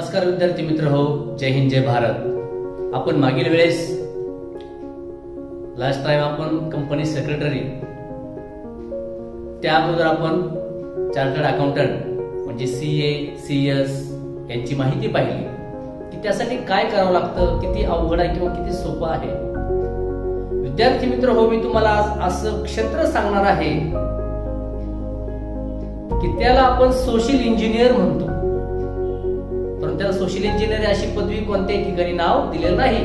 नमस्कार विद्यार्थी मित्र हो, जय हिंद जय भारत. आपण मागील वेळेस लास्ट टाइम आपण कंपनी सेक्रेटरी, त्या अगोदर आपण चार्टर्ड अकाउंटंट म्हणजे सीए सीएस यांची माहिती पाहिली की त्यासाठी काय करावं लागतं, किती अवघड आहे किंवा किती सोपं आहे. विद्यार्थी मित्र हो, मी तुम्हाला असं क्षेत्र सांगणार आहे की त्याला आपण सोशल इंजिनियर म्हणतो. पण त्याला सोशल इंजिनियर अशी पदवी कोणत्याही ठिकाणी नाव दिलेलं नाही,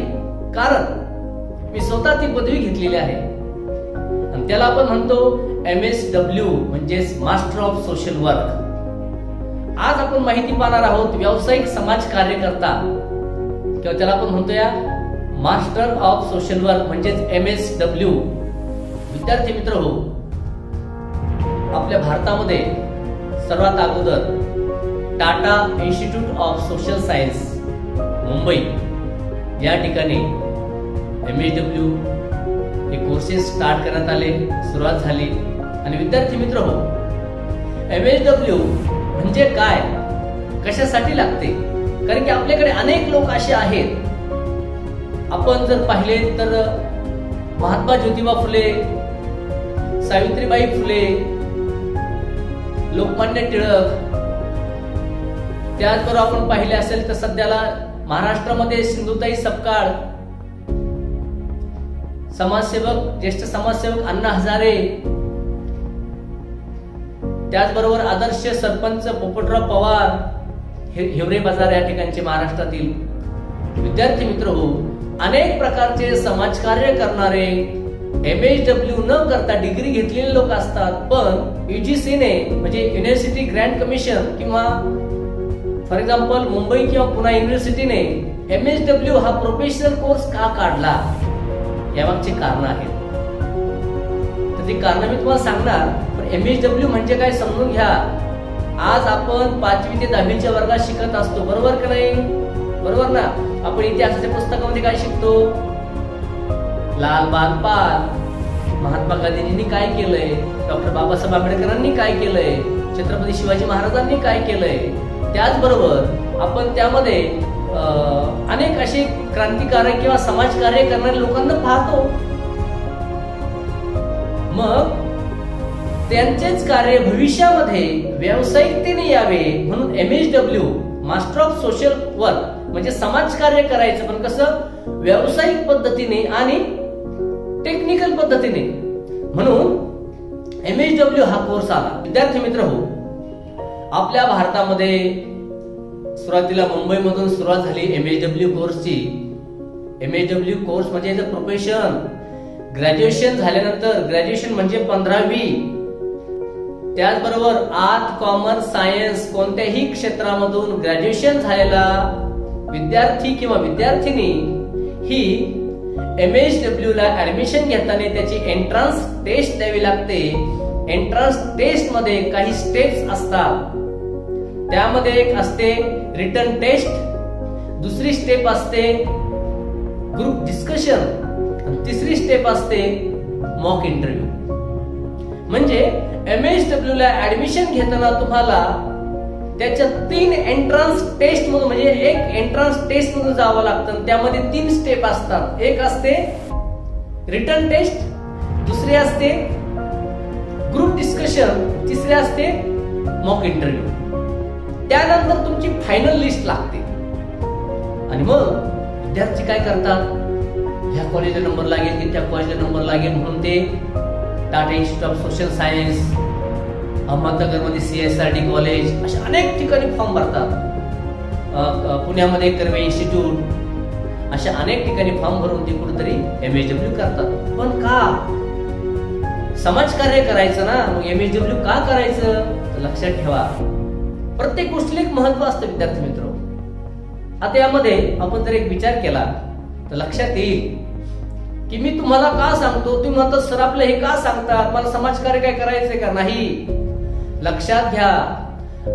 कारण मी स्वतः ती पदवी घेतलेली आहे. आणि त्याला आपण म्हणतो MSW म्हणजे मास्टर ऑफ सोशल वर्क. आज आपण माहिती पाहणार आहोत व्यावसायिक समाज कार्यकर्ता, किंवा त्याला आपण म्हणतो या मास्टर ऑफ सोशल वर्क म्हणजे MSW. विद्यार्थी मित्र हो, आपल्या भारतामध्ये सर्वात अगोदर Tata institute of social science Mumbai या ठिकाणी MSW हे कोर्सेस स्टार्ट करण्यात आले, सुरुवात झाली. आणि विद्यार्थी मित्र हो, MSW म्हणजे काय, कशासाठी लागते? कारण की आपल्याकडे अनेक लोक असे आहेत. आपण जर पाहिले तर महात्मा ज्योतिबा फुले, सावित्रीबाई फुले, लोकमान्य टिळक, त्याचबरोबर आपण पाहिले असेल तर सध्याला महाराष्ट्रामध्ये सिंधुताई सपकाळ, समाजसेवक, ज्येष्ठ समाजसेवक अण्णा हजारे, त्याचबरोबर आदर्श सरपंच पोपटराव पवार, हिवरे बाजार या ठिकाणचे महाराष्ट्रातील. विद्यार्थी मित्र हो, अनेक प्रकारचे समाजकार्य करणारे MSW न करता डिग्री घेतलेले लोक असतात. पण UGC ने म्हणजे युनिव्हर्सिटी ग्रँट कमिशन किंवा फॉर एक्झाम्पल मुंबई किंवा पुणे युनिव्हर्सिटीने MSW हा प्रोफेशनल कोर्स का काढला, यामागची कारण आहेत. तर ती कारण मी तुम्हाला सांगणार. पण MSW म्हणजे काय समजून घ्या. आज आपण 5वी ते 10वीच्या वर्गात शिकत असतो, बरोबर का नाही? बरोबर ना? आपण इतिहासाच्या पुस्तकामध्ये काय शिकतो? लालबाग पाल, महात्मा गांधींनी काय केलंय, डॉक्टर बाबासाहेब आंबेडकरांनी काय केलंय, छत्रपती शिवाजी महाराजांनी काय केलंय. त्याचबरोबर आपण त्यामध्ये अनेक असे क्रांतिकारक किंवा समाजकार्य करणाऱ्या लोकांना पाहतो. मग त्यांचेच कार्य भविष्यामध्ये व्यावसायिकतेने यावे म्हणून MSW master of social work म्हणजे समाजकार्य करायचं, पण कसं? व्यावसायिक पद्धतीने आणि टेक्निकल पद्धतीने. म्हणून MSW हा कोर्स आला. विद्यार्थी मित्र हो, आपल्या भारतामध्ये सुरुवातीला मुंबईमधून सुरुवात झाली MSW कोर्सची. MSW कोर्स म्हणजे प्रोफेशन. ग्रॅज्युएशन झाल्यानंतर, ग्रॅज्युएशन म्हणजे 15वी, त्याचबरोबर आर्ट, कॉमर्स, सायन्स कोणत्याही क्षेत्रामधून ग्रॅज्युएशन झालेला विद्यार्थी किंवा विद्यार्थिनी ही MSW ला ऍडमिशन घेताना त्याची एंट्रन्स टेस्ट द्यावी लागते. एंट्रन्स टेस्ट मध्ये काही स्टेप्स असतात. त्यामध्ये एक असते रिटन टेस्ट, दुसरी स्टेप असते ग्रुप डिस्कशन, आणि तिसरी स्टेप असते मॉक इंटरव्ह्यू. म्हणजे MSW ला ऍडमिशन घेताना तुम्हाला त्याच्या 3 एंट्रन्स टेस्ट मधून म्हणजे एक एंट्रन्स टेस्ट मधून जावं लागतं. त्यामध्ये 3 स्टेप असतात. एक असते रिटन टेस्ट, दुसरी असते ग्रुप डिस्कशन, तिसरी असते मॉक इंटरव्ह्यू. त्यानंतर तुमची फायनल लिस्ट लागते. आणि मग विद्यार्थी काय करतात? ह्या कॉलेजला नंबर लागेल की त्या कॉलेजला नंबर लागेल म्हणून ते Tata institute of social science, अहमदनगरमध्ये CSRD कॉलेज, अशा अनेक ठिकाणी फॉर्म भरतात. पुण्यामध्ये कर्वे इन्स्टिट्यूट, अशा अनेक ठिकाणी फॉर्म भरून ते कुठेतरी MSW करतात. पण का? समाजकार्य करायचं ना, मग MSW का करायचं? तर लक्षात ठेवा, प्रत्येक गोष्टीला एक महत्व असतं विद्यार्थी मित्र. आता यामध्ये आपण जर एक विचार केला तर लक्षात येईल की मी तुम्हाला का सांगतो, तुम्ही म्हणता सर आपलं हे का सांगतात, मला समाजकार्य काय करायचंय का? नाही. लक्षात घ्या,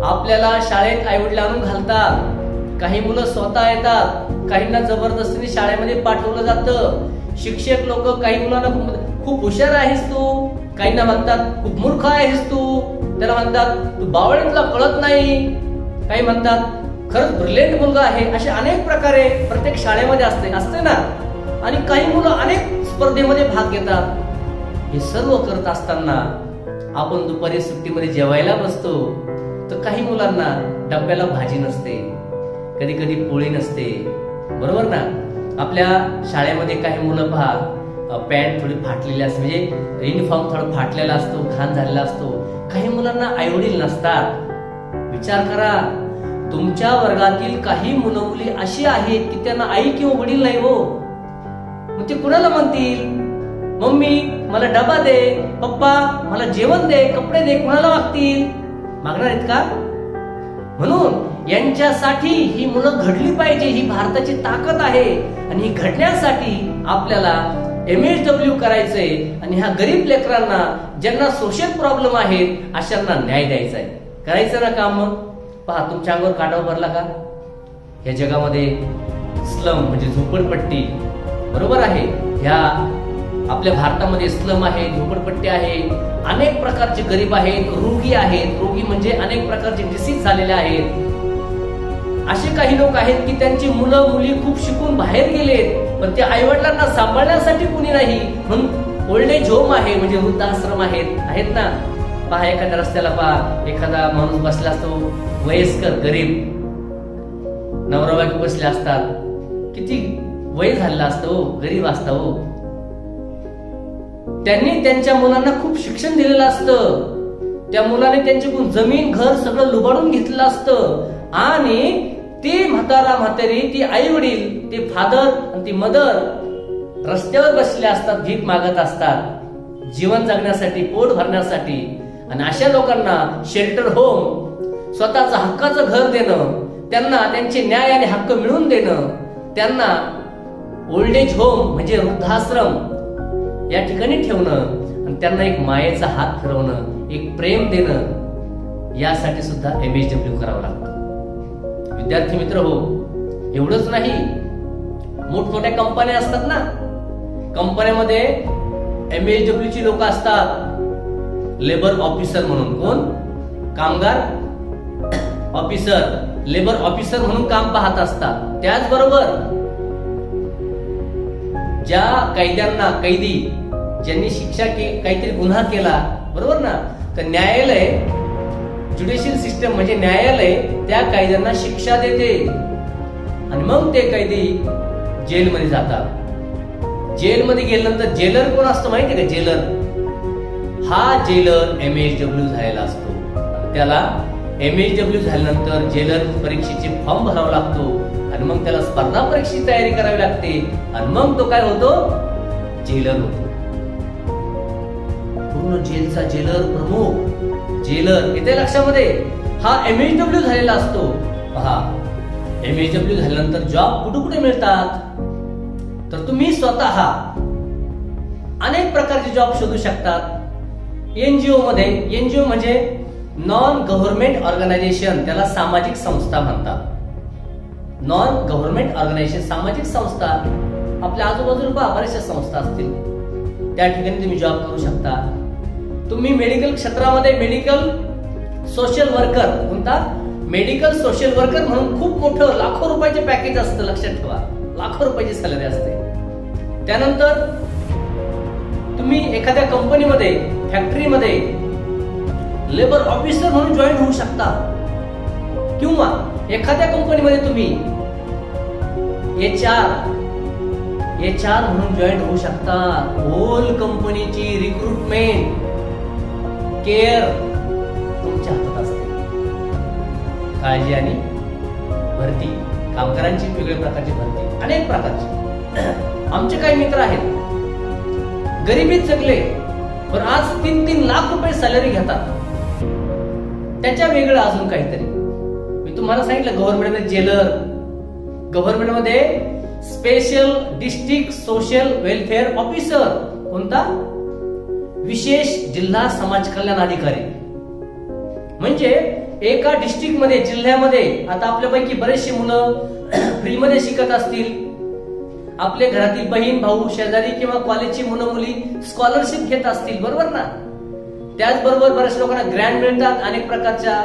आपल्याला शाळेत आईवडील आणून घालतात, काही मुलं स्वतः येतात, काहींना जबरदस्तीने शाळेमध्ये पाठवलं जातं. शिक्षक लोक काही मुलांना खूप हुशार आहेस तू, काहींना म्हणतात खूप मूर्ख आहेस तू, त्याला म्हणतात तू बावळीतला कळत नाही, काही म्हणतात खरंच ब्रिलियंट मुलगा आहे, असे अनेक प्रकारे प्रत्येक शाळेमध्ये असते ना. आणि काही मुलं अनेक स्पर्धेमध्ये भाग घेतात. हे सर्व करत असताना आपण दुपारी सुट्टीमध्ये जेवायला बसतो, तर काही मुलांना डब्याला भाजी नसते, कधी कधी पोळी नसते, बरोबर ना. आपल्या शाळेमध्ये काही मुलं पहा, पॅन्ट थोडी फाटलेली असते, म्हणजे युनिफॉर्म थोडा फाटलेला असतो, घाण झालेला असतो. काही मुलांना आईवडील नसतात. विचार करा, तुमच्या वर्गातील काही मुलं मुली अशी आहेत की त्यांना आई किंवा वडील नाही हो. मग ते कुणाला म्हणतील, मम्मी मला डबा दे, पप्पा मला जेवण दे, कपडे दे, कुणाला मागतील? मागणार आहेत का? म्हणून यांच्यासाठी ही मुलं घडली पाहिजे, ही भारताची ताकद आहे. आणि ही घडण्यासाठी आपल्याला MSW करायचंय आणि ह्या गरीब लेकरांना, ज्यांना सोशल प्रॉब्लेम आहेत, अशांना न्याय द्यायचा आहे. करायचं ना काम. मग पहा, तुमच्या अंगावर काटा भरला का? या जगामध्ये स्लम म्हणजे झोपडपट्टी, बरोबर आहे. ह्या आपल्या भारतामध्ये स्लम आहे, झोपडपट्टी आहे, अनेक प्रकारचे गरीब आहेत, रोगी आहेत. रोगी म्हणजे अनेक प्रकारचे डिसीज झालेले आहेत. असे काही लोक आहेत की त्यांची मुलं मुली खूप शिकून बाहेर गेलेत, पण त्या आईवडिलांना सांभाळण्यासाठी कुणी नाही, म्हणून ओल्ड एज होम आहे, म्हणजे वृद्धाश्रम आहेत ना. पहा, एखाद्या रस्त्याला पहा, एखादा माणूस बसला असतो, वयस्कर गरीब, नवरा बायको बसले असतात, किती वय झालेलं असतं, गरीब असतं. त्यांनी त्यांच्या मुलांना खूप शिक्षण दिलेलं असतं. त्या मुलाने त्यांच्याकडून जमीन घर सगळं लुबाडून घेतलेलं असतं. आणि ती म्हातारी, ती आई वडील, ते फादर आणि ती मदर रस्त्यावर बसले असतात, भीक मागत असतात, जीवन जगण्यासाठी, पोट भरण्यासाठी. आणि अशा लोकांना शेल्टर होम, स्वतःचं हक्काचं घर देणं, त्यांना त्यांचे न्याय आणि हक्क मिळवून देणं, त्यांना ओल्ड एज होम म्हणजे वृद्धाश्रम या ठिकाणी ठेवणं आणि त्यांना एक मायेचा हात फिरवणं, एक प्रेम देणं, यासाठी सुद्धा MSW करावं लागतं. विद्यार्थी मित्र हो, एवढंच नाही, मोठमोठ्या कंपन्या असतात ना, कंपन्यामध्ये MSW ची लोक असतात. लेबर ऑफिसर म्हणून, कोण? कामगार ऑफिसर, लेबर ऑफिसर म्हणून काम पाहत असतात. त्याचबरोबर ज्या कैदी ज्यांनी शिक्षा काहीतरी गुन्हा केला, बरोबर ना, तर न्यायालय, ज्युडिशियल सिस्टम म्हणजे न्यायालय त्या कैद्यांना शिक्षा देते आणि मग ते कैदी जेलमध्ये जातात. जेलमध्ये गेल्यानंतर जेलर कोण असतो माहिती का? जेलर हा जेलर MSW झालेला असतो. त्याला MSW झाल्यानंतर जेलर परीक्षेचे फॉर्म भरावा लागतो आणि मग त्याला स्पर्धा परीक्षेची तयारी करावी लागते आणि मग तो काय होतो? जेलर होतो. पूर्ण जेलचा जेलर प्रमुख, जेलर येते लक्षामध्ये, हा MSW झालेला असतो. पहा, MSW झाल्यानंतर जॉब कुठे कुठे मिळतात? तर तुम्ही स्वतः अनेक प्रकारचे जॉब शोधू शकतात. NGO मध्ये, NGO म्हणजे नॉन गव्हर्नमेंट ऑर्गनायझेशन, त्याला सामाजिक संस्था म्हणतात. नॉन गव्हर्नमेंट ऑर्गनायझेशन, सामाजिक संस्था. आपल्या आजूबाजूला पहा, बऱ्याचशा संस्था असतील, त्या ठिकाणी तुम्ही जॉब करू शकता. तुम्ही मेडिकल क्षेत्रामध्ये मेडिकल सोशल वर्कर, कोणता? मेडिकल सोशल वर्कर म्हणून खूप मोठं लाखो रुपयाचे पॅकेज असतं, लक्षात ठेवा, लाखो रुपयाची सॅलरी असते. त्यानंतर तुम्ही एखाद्या कंपनीमध्ये, फॅक्टरीमध्ये लेबर ऑफिसर म्हणून जॉईन होऊ शकता, किंवा एखाद्या कंपनीमध्ये तुम्ही HR म्हणून जॉईन होऊ शकता. होल कंपनीची रिक्रुटमेंट, केअर तुमच्या हातात असते. काळजी आणि भरती, कामगारांची वेगवेगळ्या प्रकारची भरती, अनेक प्रकारची. आमचे काही मित्र आहेत, गरिबीत जगले, पण आज 3-3 लाख रुपये सॅलरी घेतात. त्याच्या वेगळं अजून काहीतरी. मी तुम्हाला सांगितलं, गव्हर्नमेंटमध्ये जेलर, गव्हर्नमेंटमध्ये special district social welfare officer, कोणता? विशेष जिल्हा समाज कल्याण अधिकारी. म्हणजे एका डिस्ट्रिक्ट मध्ये, जिल्ह्यामध्ये, आता आपल्यापैकी बरेचसे मुलं फ्री मध्ये शिकत असतील, आपल्या घरातील बहीण भाऊ शेजारी किंवा कॉलेजची मुलं मुली स्कॉलरशिप घेत असतील, बरोबर ना. त्याचबरोबर बऱ्याच लोकांना ग्रँट मिळतात अनेक प्रकारच्या.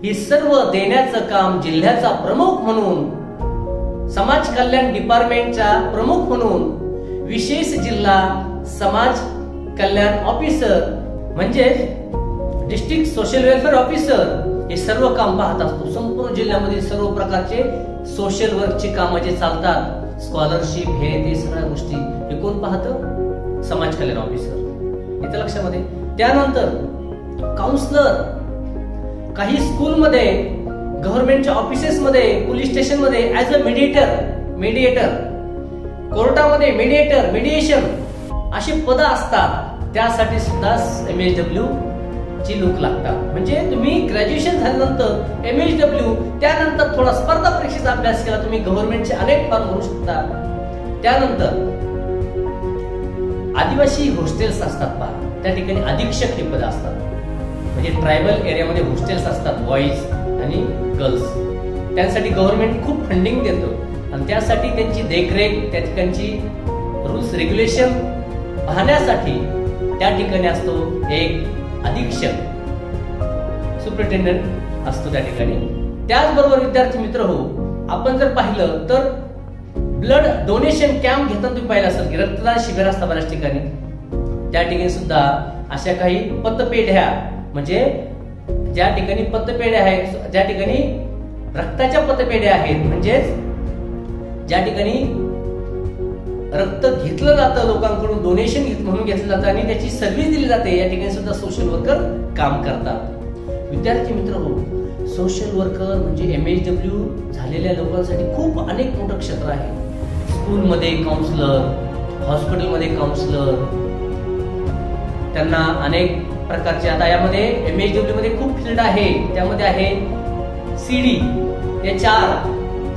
ही सर्व देण्याचं काम जिल्ह्याचा प्रमुख म्हणून, समाज कल्याण डिपार्टमेंटचा प्रमुख म्हणून विशेष जिल्हा समाज कल्याण ऑफिसर म्हणजे डिस्ट्रिक्ट सोशल वेलफेअर ऑफिसर हे सर्व काम पाहत असतो. संपूर्ण जिल्ह्यामध्ये सर्व प्रकारचे सोशल वर्कची कामं जे चालतात, स्कॉलरशिप हे ते सगळ्या गोष्टी हे कोण पाहतं? समाज कल्याण ऑफिसर. इथं लक्षामध्ये. त्यानंतर काउन्सलर, काही स्कूलमध्ये, गव्हर्नमेंटच्या ऑफिसेसमध्ये, पोलीस स्टेशनमध्ये ऍज अ मीडिएटर, कोर्टामध्ये मीडिएशन अशी पदं असतात. त्यासाठी सुद्धा MSW ची लोक लागतात. म्हणजे तुम्ही ग्रॅज्युएशन झाल्यानंतर MSW, त्यानंतर थोडा स्पर्धा परीक्षेचा अभ्यास केला, तुम्ही गव्हर्नमेंटचे अनेक फॉर्म भरू शकता. त्यानंतर आदिवासी हॉस्टेल्स असतात पहा, त्या ठिकाणी अधीक्षक हे पद असतात. म्हणजे ट्रायबल एरियामध्ये हॉस्टेल्स असतात, बॉईज आणि गर्ल्स. त्यांसाठी गव्हर्नमेंट खूप फंडिंग देतं आणि त्यासाठी त्यांची देखरेख, त्या ठिकाणची रूल्स रेग्युलेशन पाहण्यासाठी त्या ठिकाणी असतो एक अधीक्षक, सुपरिटेंडंट असतो त्या ठिकाणी. त्याचबरोबर विद्यार्थी मित्र हो, आपण जर पाहिलं तर ब्लड डोनेशन कॅम्प घेताना तुम्ही पाहिलं असेल की रक्तदान शिबिर असतात बऱ्याच ठिकाणी. त्या ठिकाणी सुद्धा अशा काही पतपेढ्या, म्हणजे ज्या ठिकाणी पतपेढ्या आहेत, ज्या ठिकाणी रक्ताच्या पतपेढ्या आहेत, म्हणजेच ज्या ठिकाणी रक्त घेतलं जातं लोकांकडून, डोनेशन म्हणून घेतलं जातं आणि त्याची सर्व्हिस दिली जाते, या ठिकाणी सुद्धा सोशल वर्कर काम करतात. विद्यार्थी मित्र हो, सोशल वर्कर म्हणजे MSW झालेल्या लोकांसाठी खूप अनेक मोठं क्षेत्र आहे. स्कूलमध्ये काउन्सलर, हॉस्पिटलमध्ये काउन्सलर, त्यांना अनेक प्रकारचे, आता यामध्ये MSW मध्ये खूप फील्ड आहे. त्यामध्ये आहे CD, HR.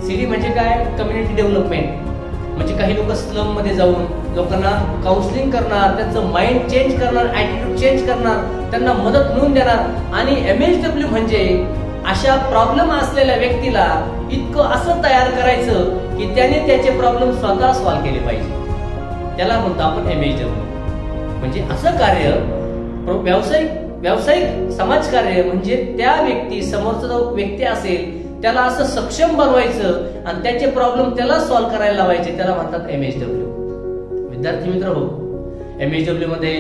CD म्हणजे काय? Community development. म्हणजे काही लोक स्लम मध्ये जाऊन लोकांना काउन्सिलिंग करणार, त्यांचं माइंड चेंज करणार, ऍटिट्यूड चेंज करणार, त्यांना मदत मिळवून देणार. आणि MSW म्हणजे अशा प्रॉब्लेम असलेल्या व्यक्तीला इतकं असं तयार करायचं की त्याने त्याचे प्रॉब्लेम स्वतः सॉल्व्ह केले पाहिजे. त्याला म्हणतो आपण MSW. म्हणजे असं कार्य व्यावसायिक समाजकार्य म्हणजे त्या व्यक्ती, समोरचा जो व्यक्ती असेल त्याला असं सक्षम बनवायचं आणि त्याचे प्रॉब्लेम त्याला सॉल्व्ह करायला लावायचे, त्याला म्हणतात MSW. विद्यार्थी मित्र हो, MSW मध्ये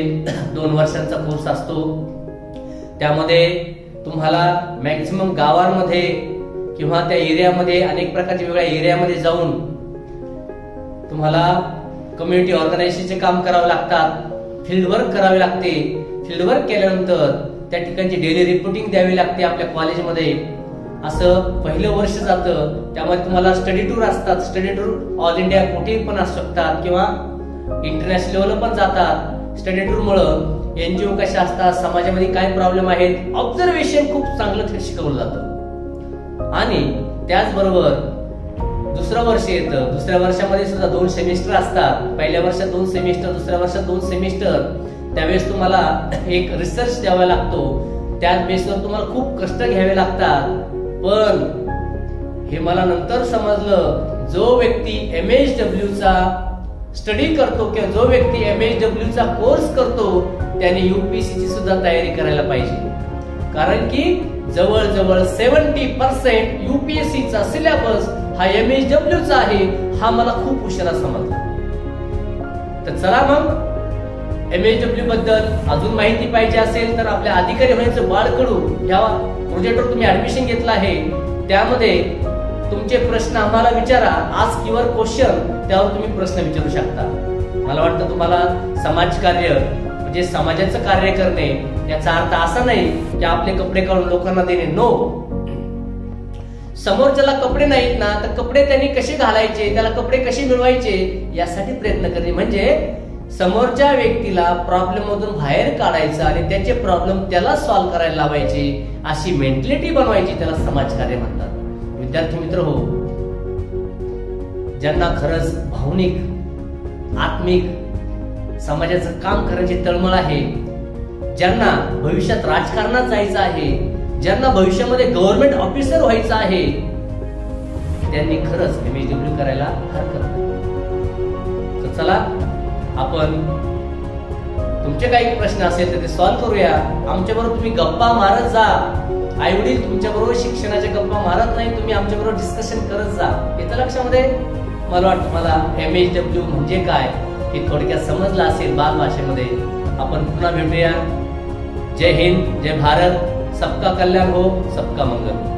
2 वर्षांचा कोर्स असतो. त्यामध्ये तुम्हाला मॅक्झिमम गावांमध्ये किंवा त्या एरियामध्ये, अनेक प्रकारच्या वेगळ्या एरियामध्ये जाऊन तुम्हाला कम्युनिटी ऑर्गनायझेशनचे काम करावे लागतात, फील्ड वर्क करावे लागते. फील्ड वर्क केल्यानंतर त्या ठिकाणची डेली रिपोर्टिंग द्यावी लागते आपल्या कॉलेजमध्ये. असं पहिलं वर्ष जातं. त्यामध्ये तुम्हाला स्टडी टूर असतात. स्टडी टूर ऑल इंडिया कुठे पण असू शकतात किंवा इंटरनॅशनल लेवलला पण जातात. स्टडी टूर मुळे NGO कशा असतात, समाजामध्ये काय प्रॉब्लेम आहेत, ऑब्झर्वेशन खूप चांगलं शिकवलं जातं. आणि त्याचबरोबर दुसरं वर्ष येतं. दुसऱ्या वर्षामध्ये सुद्धा 2 सेमिस्टर असतात. पहिल्या वर्षात 2 सेमिस्टर, दुसऱ्या वर्षात 2 सेमिस्टर. त्यावेळेस तुम्हाला एक रिसर्च द्यावा लागतो. त्याच बेसवर तुम्हाला खूप कष्ट घ्यावे लागतात. पण हे मला नंतर समजलं, जो व्यक्ती MSW चा स्टडी करतो किंवा जो व्यक्ती MSW चा कोर्स करतो त्याने UPSC ची सुद्धा तयारी करायला पाहिजे. कारण की जवळजवळ 70% UPSC चा सिलेबस हा MSW चा आहे. हा मला खूप उशिरा समजला. तर चला मग MSW बद्दल अजून माहिती पाहिजे असेल तर आपल्या अधिकारी होण्याचं बाळकडू या प्रोजेक्टवर तुम्ही ऍडमिशन घेतलं आहे. त्यामध्ये तुमचे प्रश्न आम्हाला विचारा. आस्क युअर क्वेश्चन, त्यावर तुम्ही प्रश्न विचारू शकता. मला वाटतं तुम्हाला समाजकार्य म्हणजे समाजाचं कार्य करणे याचा अर्थ असा नाही की आपले कपडे काढून लोकांना देणे. नो, समोरच्याला कपडे नाहीत ना तर कपडे त्यांनी कसे घालायचे, त्याला कपडे कसे मिळवायचे यासाठी प्रयत्न करणे. म्हणजे समोरच्या व्यक्तीला प्रॉब्लेम मधून बाहेर काढायचं आणि त्याचे प्रॉब्लेम त्याला सॉल्व्ह करायला लावायचे, अशी मेंटॅलिटी बनवायची, त्याला समाजकार्य म्हणतात. विद्यार्थी मित्र हो, ज्यांना खरंच भावनिक, आत्मिक समाजाचं काम करण्याची तळमळ आहे, ज्यांना भविष्यात राजकारणात जायचं आहे, ज्यांना भविष्यामध्ये गव्हर्नमेंट ऑफिसर व्हायचं आहे, त्यांनी खरंच MSW करायला हरकत नाही. तर चला आपण तुमचे काही प्रश्न असेल तर ते सॉल्व्ह करूया. आमच्याबरोबर तुम्ही गप्पा मारत जा. आई वडील तुमच्या बरोबर शिक्षणाच्या गप्पा मारत नाही, तुम्ही आमच्या बरोबर डिस्कशन करत जा. येतं लक्षामध्ये? मला वाटतं मला MHW म्हणजे काय हे थोडक्यात समजलं असेल बाल भाषेमध्ये. आपण पुन्हा भेटूया. जय हिंद, जय भारत, सबका कल्याण हो, सबका मंगल.